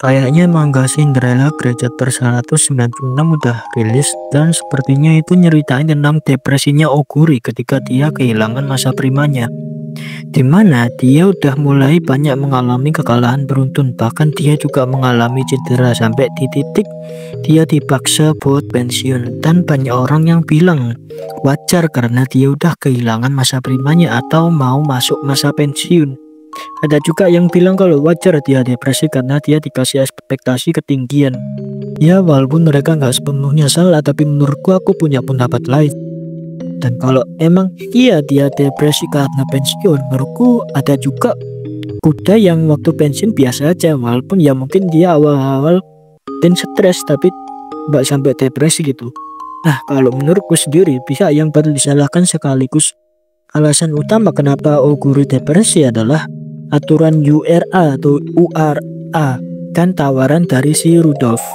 Kayaknya manga Cinderella Graduate per 196 udah rilis dan sepertinya itu nyeritain tentang depresinya Oguri ketika dia kehilangan masa primanya. Dimana dia udah mulai banyak mengalami kekalahan beruntun, bahkan dia juga mengalami cedera sampai di titik dia dipaksa buat pensiun. Dan banyak orang yang bilang wajar karena dia udah kehilangan masa primanya atau mau masuk masa pensiun. Ada juga yang bilang kalau wajar dia depresi karena dia dikasih ekspektasi ketinggian. Ya walaupun mereka nggak sepenuhnya salah, tapi menurutku aku punya pendapat lain. Dan kalau emang iya dia depresi karena pensiun, menurutku ada juga kuda yang waktu pensiun biasa aja, walaupun ya mungkin dia awal-awal dan stres tapi nggak sampai depresi gitu. Nah kalau menurutku sendiri, pihak yang perlu disalahkan sekaligus alasan utama kenapa Oguri depresi adalah aturan URA atau URA dan tawaran dari si Rudolph.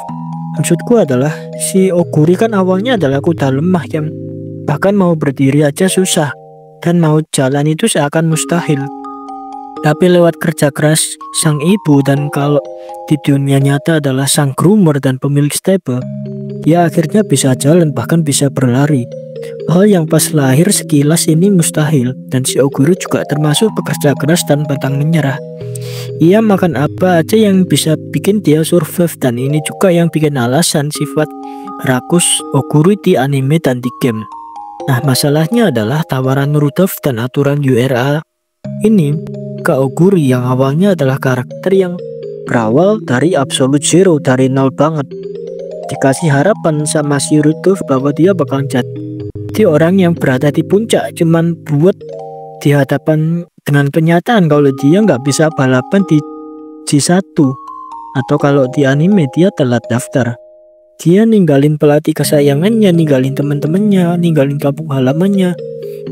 Maksudku adalah si Oguri kan awalnya adalah kuda lemah yang bahkan mau berdiri aja susah dan mau jalan itu seakan mustahil. Tapi lewat kerja keras sang ibu dan kalau di dunia nyata adalah sang groomer dan pemilik stable, dia akhirnya bisa jalan bahkan bisa berlari. Hal yang pas lahir sekilas ini mustahil, dan si Oguri juga termasuk pekerja keras dan pantang menyerah. Ia makan apa aja yang bisa bikin dia survive, dan ini juga yang bikin alasan sifat rakus Oguri di anime dan di game. Nah masalahnya adalah tawaran Rudolph dan aturan URA ini ke Oguri yang awalnya adalah karakter yang berawal dari absolute zero, dari nol banget. Dikasih harapan sama si Rudolph bahwa dia bakal jadi orang yang berada di puncak, cuman buat di hadapan dengan kenyataan kalau dia nggak bisa balapan di G1, atau kalau di anime dia telat daftar. Dia ninggalin pelatih kesayangannya, ninggalin teman-temannya, ninggalin kampung halamannya,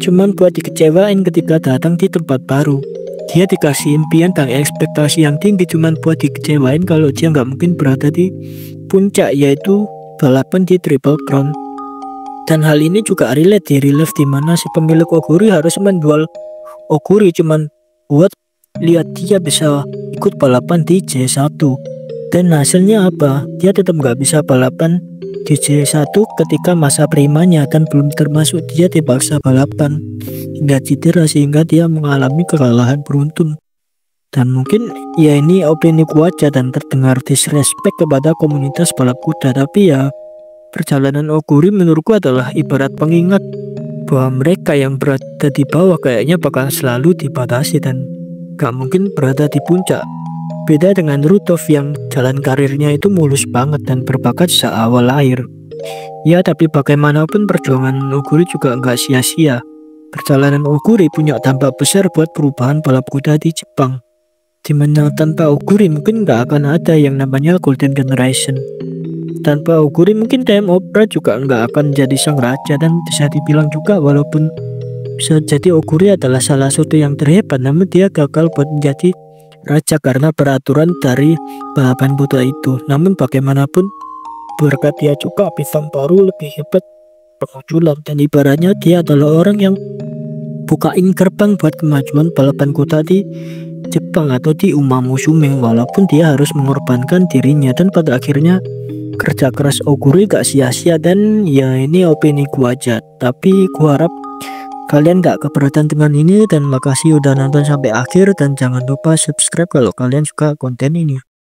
cuman buat dikecewain ketika datang di tempat baru. Dia dikasih impian dan ekspektasi yang tinggi cuman buat dikecewain kalau dia nggak mungkin berada di puncak, yaitu balapan di Triple Crown. Dan hal ini juga relate di real life, dimana si pemilik Oguri harus menjual Oguri cuman buat lihat dia bisa ikut balapan di J1. Dan hasilnya apa? Dia tetap nggak bisa balapan di J1 ketika masa primanya, dan belum termasuk dia dipaksa balapan hingga cedera sehingga dia mengalami kekalahan beruntun. Dan mungkin ya ini opini ku aja dan terdengar disrespect kepada komunitas balap kuda, tapi ya perjalanan Oguri menurutku adalah ibarat pengingat bahwa mereka yang berada di bawah kayaknya bakal selalu dibatasi dan gak mungkin berada di puncak. Beda dengan Rudolph yang jalan karirnya itu mulus banget dan berbakat seawal lahir. Ya tapi bagaimanapun perjuangan Oguri juga gak sia-sia. Perjalanan Oguri punya dampak besar buat perubahan balap kuda di Jepang, dimana tanpa Oguri mungkin gak akan ada yang namanya Golden Generation. Tanpa Oguri mungkin Time Opera juga nggak akan jadi sang raja, dan bisa dibilang juga walaupun bisa jadi Oguri adalah salah satu yang terhebat, namun dia gagal buat menjadi raja karena peraturan dari balapan kuda itu. Namun bagaimanapun berkat dia juga bintang baru lebih hebat bermunculan, dan ibaratnya dia adalah orang yang bukain gerbang buat kemajuan balapan kuda di Jepang atau di Umamusume, walaupun dia harus mengorbankan dirinya. Dan pada akhirnya kerja keras Oguri gak sia-sia, dan ya ini opini ku aja, tapi ku harap kalian gak keberatan dengan ini. Dan makasih udah nonton sampai akhir, dan jangan lupa subscribe kalau kalian suka konten ini.